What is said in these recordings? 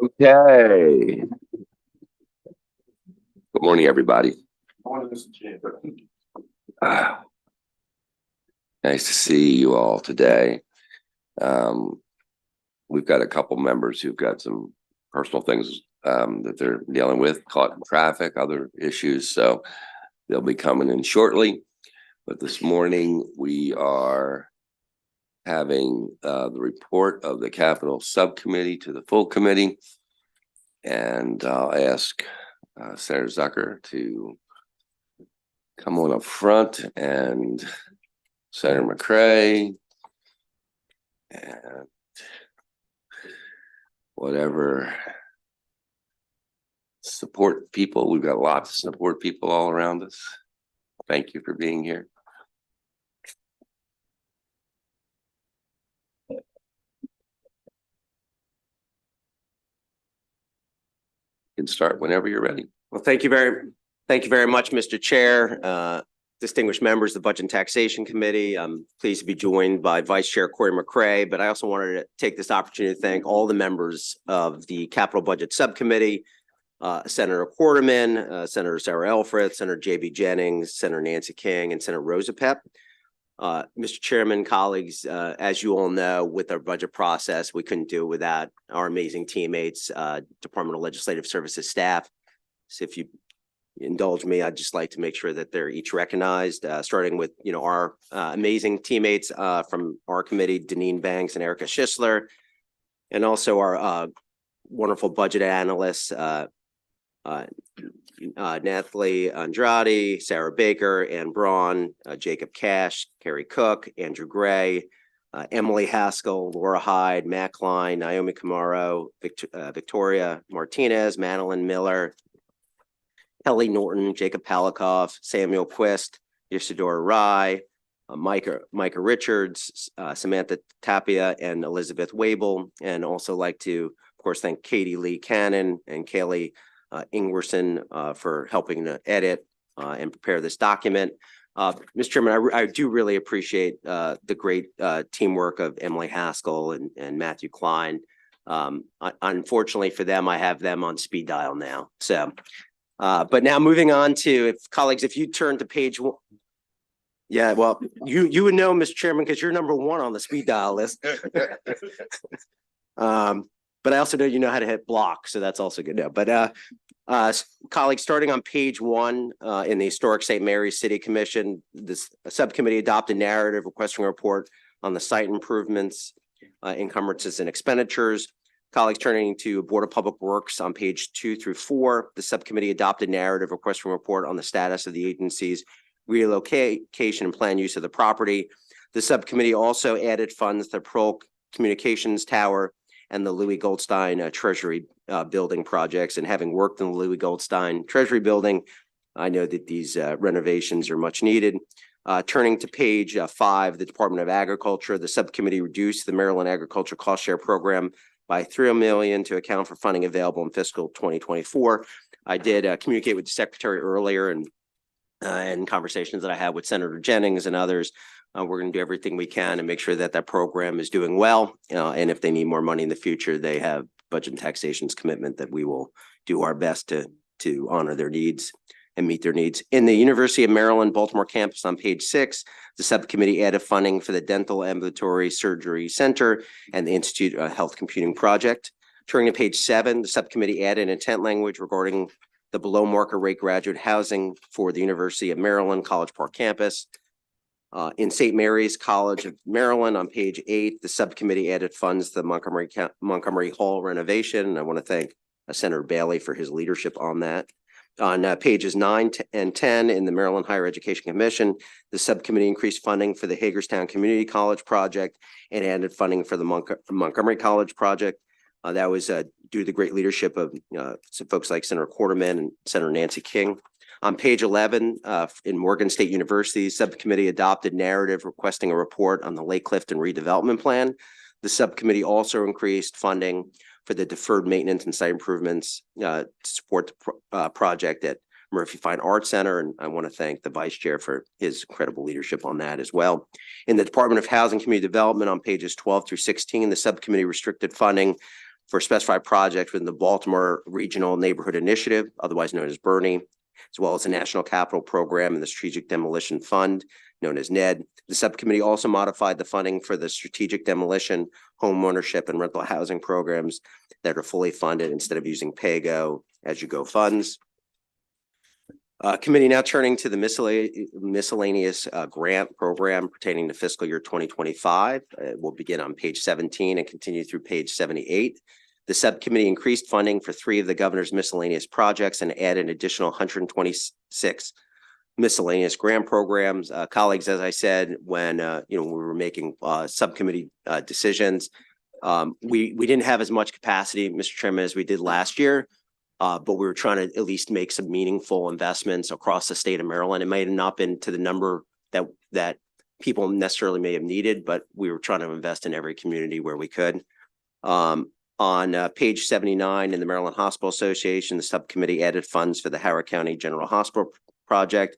Okay. Good morning, everybody. Nice to see you all today. We've got a couple members who've got some personal things that they're dealing with, caught in traffic, other issues, so they'll be coming in shortly. But this morning we are having the report of the Capital Subcommittee to the full committee, and I'll ask Senator Zucker to come on up front, and Senator McCray, and whatever support people. We've got lots of support people all around us. Thank you for being here. You can start whenever you're ready. Well, thank you very much, Mr. Chair. Distinguished members of the Budget and Taxation Committee, I'm pleased to be joined by Vice Chair Corey McCray, but I also wanted to take this opportunity to thank all the members of the Capital Budget Subcommittee, Senator Quarterman, Senator Sarah Elfreth, Senator J.B. Jennings, Senator Nancy King, and Senator Rosa Pepp. Mr. Chairman, colleagues, as you all know, with our budget process, we couldn't do it without our amazing teammates, Department of Legislative Services staff. So if you indulge me, I'd just like to make sure that they're each recognized, starting with, our amazing teammates from our committee, Deneen Banks and Erica Schisler, and also our wonderful budget analysts, Nathalie Andrade, Sarah Baker, Ann Braun, Jacob Cash, Carrie Cook, Andrew Gray, Emily Haskell, Laura Hyde, Matt Klein, Naomi Camaro, Victoria Martinez, Madeline Miller, Kelly Norton, Jacob Palikoff, Samuel Quist, Isidora Rye, Micah Richards, Samantha Tapia, and Elizabeth Wable. And also like to, of course, thank Katie Lee Cannon and Kaylee Ingwerson for helping to edit and prepare this document. Mr. Chairman, I do really appreciate the great teamwork of Emily Haskell and Matthew Klein. Unfortunately for them, I have them on speed dial now. So, but now moving on to, colleagues, if you turn to page 1. Yeah, well, you would know, Mr. Chairman, because you're number 1 on the speed dial list. But I also know you know how to hit block, so that's also good to know. But colleagues, starting on page 1 in the Historic St. Mary's City Commission, this subcommittee adopted narrative requesting a report on the site improvements, encumbrances, and expenditures. Colleagues, turning to Board of Public Works on page 2 through 4, the subcommittee adopted narrative requesting a report on the status of the agency's relocation and plan use of the property. The subcommittee also added funds to the Pearl Communications Tower and the Louis Goldstein Treasury building projects. And having worked in the Louis Goldstein Treasury building, I know that these renovations are much needed. Turning to page 5, the Department of Agriculture, the subcommittee reduced the Maryland Agriculture Cost Share Program by $3 million to account for funding available in fiscal 2024. I did communicate with the secretary earlier and conversations that I had with Senator Jennings and others. We're going to do everything we can to make sure that that program is doing well. And if they need more money in the future, they have Budget and Taxation's commitment that we will do our best to honor their needs and meet their needs. In the University of Maryland, Baltimore campus on page 6, the subcommittee added funding for the Dental Ambulatory Surgery Center and the Institute of Health Computing Project. Turning to page 7, the subcommittee added intent language regarding the below market rate graduate housing for the University of Maryland College Park campus. In St. Mary's College of Maryland on page 8, the subcommittee added funds to the Montgomery Hall renovation. And I want to thank Senator Bailey for his leadership on that. On pages 9 and 10 in the Maryland Higher Education Commission, the subcommittee increased funding for the Hagerstown Community College project and added funding for the Montgomery College project. That was due to the great leadership of some folks like Senator Quarterman and Senator Nancy King. On page 11, in Morgan State University, subcommittee adopted narrative requesting a report on the Lake Clifton redevelopment plan. The subcommittee also increased funding for the deferred maintenance and site improvements to support the project at Murphy Fine Arts Center. And I want to thank the vice chair for his incredible leadership on that as well. In the Department of Housing and Community Development on pages 12 through 16, the subcommittee restricted funding for specified projects within the Baltimore Regional Neighborhood Initiative, otherwise known as Bernie, as well as the National Capital Program and the Strategic Demolition Fund, known as NED. The subcommittee also modified the funding for the strategic demolition, home ownership, and rental housing programs that are fully funded instead of using pay-go as you go funds. Committee now turning to the miscellaneous grant program pertaining to fiscal year 2025. We'll begin on page 17 and continue through page 78. The subcommittee increased funding for 3 of the governor's miscellaneous projects and added an additional 126 miscellaneous grant programs. Colleagues, as I said, when we were making subcommittee decisions, we didn't have as much capacity, Mr. Chairman, as we did last year. But we were trying to at least make some meaningful investments across the state of Maryland. It might have not been to the number that people necessarily may have needed, but we were trying to invest in every community where we could. On page 79 in the Maryland Hospital Association, the subcommittee added funds for the Howard County General Hospital project,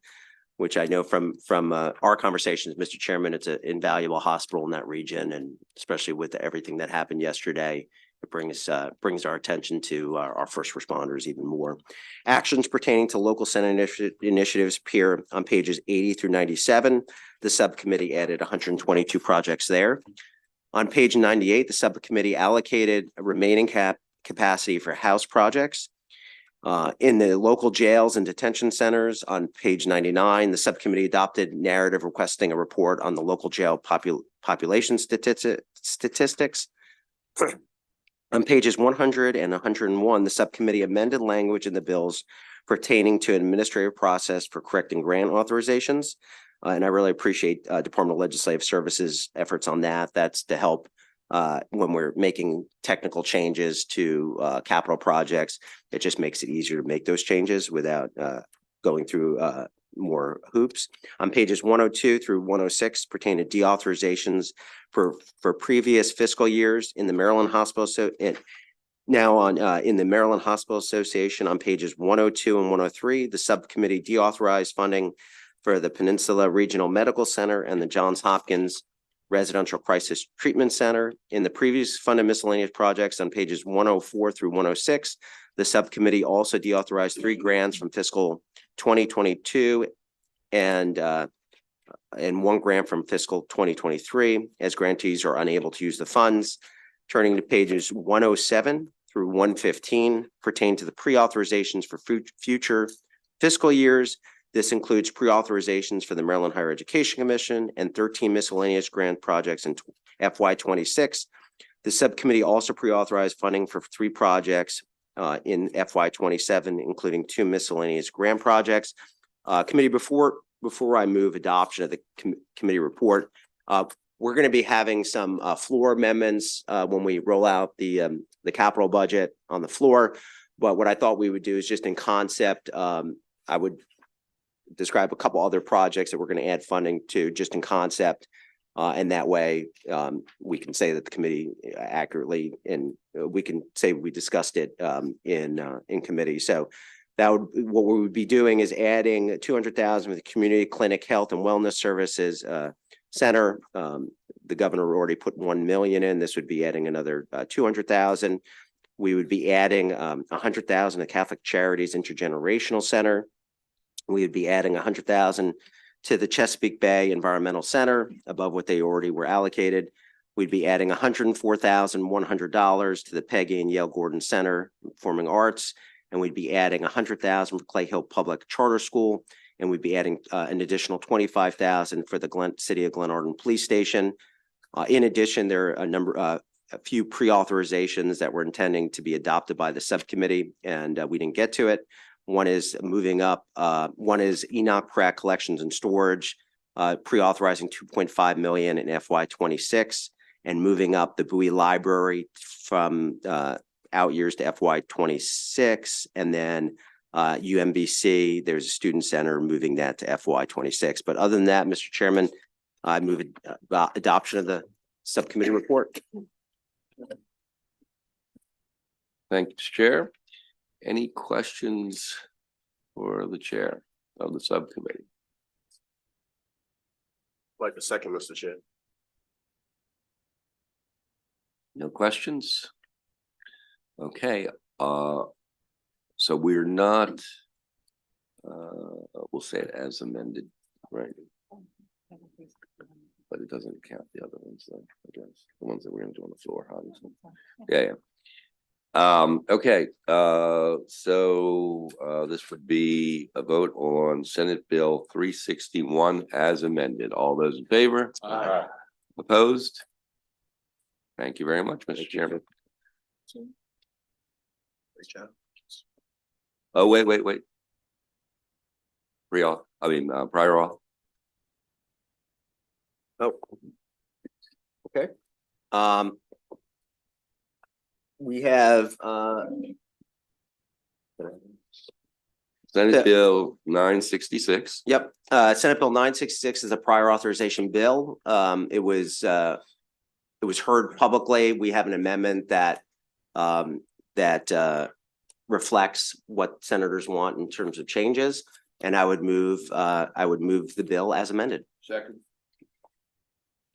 which I know from our conversations, Mr. Chairman, it's an invaluable hospital in that region, and especially with everything that happened yesterday. It brings our attention to our first responders even more. Actions pertaining to local Senate initiatives appear on pages 80 through 97. The subcommittee added 122 projects there. On page 98, the subcommittee allocated a remaining capacity for house projects. In the local jails and detention centers on page 99, the subcommittee adopted narrative requesting a report on the local jail population statistics. On pages 100 and 101, the subcommittee amended language in the bills pertaining to an administrative process for correcting grant authorizations. And I really appreciate Department of Legislative Services efforts on that. That's to help when we're making technical changes to capital projects. It just makes it easier to make those changes without going through more hoops. On pages 102 through 106 pertain to deauthorizations for previous fiscal years in the Maryland Hospital. In the Maryland Hospital Association on pages 102 and 103, the subcommittee deauthorized funding for the Peninsula Regional Medical Center and the Johns Hopkins Residential Crisis Treatment Center. In the previous funded miscellaneous projects on pages 104 through 106, the subcommittee also deauthorized 3 grants from fiscal 2022 and 1 grant from fiscal 2023, as grantees are unable to use the funds. Turning to pages 107 through 115 pertain to the pre-authorizations for future fiscal years. This includes pre-authorizations for the Maryland Higher Education Commission and 13 miscellaneous grant projects in FY26. The subcommittee also pre-authorized funding for 3 projects in FY27, including 2 miscellaneous grant projects. Committee, before I move adoption of the committee report, we're going to be having some floor amendments when we roll out the capital budget on the floor. But what I thought we would do is just in concept, I would describe a couple other projects that we're going to add funding to just in concept. And that way we can say that the committee accurately, and we can say we discussed it in committee. So what we would be doing is adding 200,000 for the Community Clinic Health and Wellness Services Center. The governor already put 1 million in. This would be adding another 200,000. We would be adding 100,000 to Catholic Charities Intergenerational Center. We would be adding 100,000 to the Chesapeake Bay Environmental Center above what they already were allocated. We'd be adding $104,100 to the Peggy and Yale Gordon Center Performing Arts, and we'd be adding 100,000 for Clay Hill Public Charter School, and we'd be adding an additional 25,000 for the City of Glenarden Police Station. In addition, there are a few pre-authorizations that we're intending to be adopted by the subcommittee, and we didn't get to it. One is moving up. One is Enoch Pratt Collections and Storage, pre-authorizing 2.5 million in FY26, and moving up the Bowie Library from out years to FY26, and then UMBC. There's a student center, moving that to FY26. But other than that, Mr. Chairman, I move adoption of the subcommittee report. Thank you, Chair. Any questions for the chair of the subcommittee? Like a second, Mr. Chair. No questions? Okay, so we're not, we'll say it as amended, right? But it doesn't count the other ones, though, I guess, the ones that we're gonna do on the floor, obviously. Yeah. Okay, so this would be a vote on Senate Bill 361 as amended. All those in favor? Aye. Opposed? Thank you very much, Mr. Chairman. Great job. Oh, wait. Prior auth. Oh. Okay. We have, Senate Bill 966. yep, Senate Bill 966 is a prior authorization bill. It was heard publicly. We have an amendment that reflects what senators want in terms of changes. And I would move the bill as amended. Second.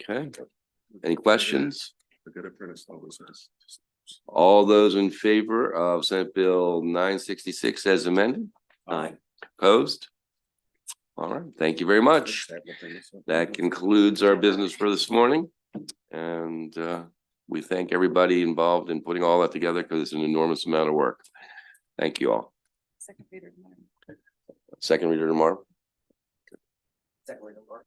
Okay, any questions? I gotta print us all this. All those in favor of Senate Bill 966 as amended? Aye. Opposed? All right, thank you very much. That concludes our business for this morning. And we thank everybody involved in putting all that together because it's an enormous amount of work. Thank you all. Second reader tomorrow. Second reader tomorrow. Second reader tomorrow.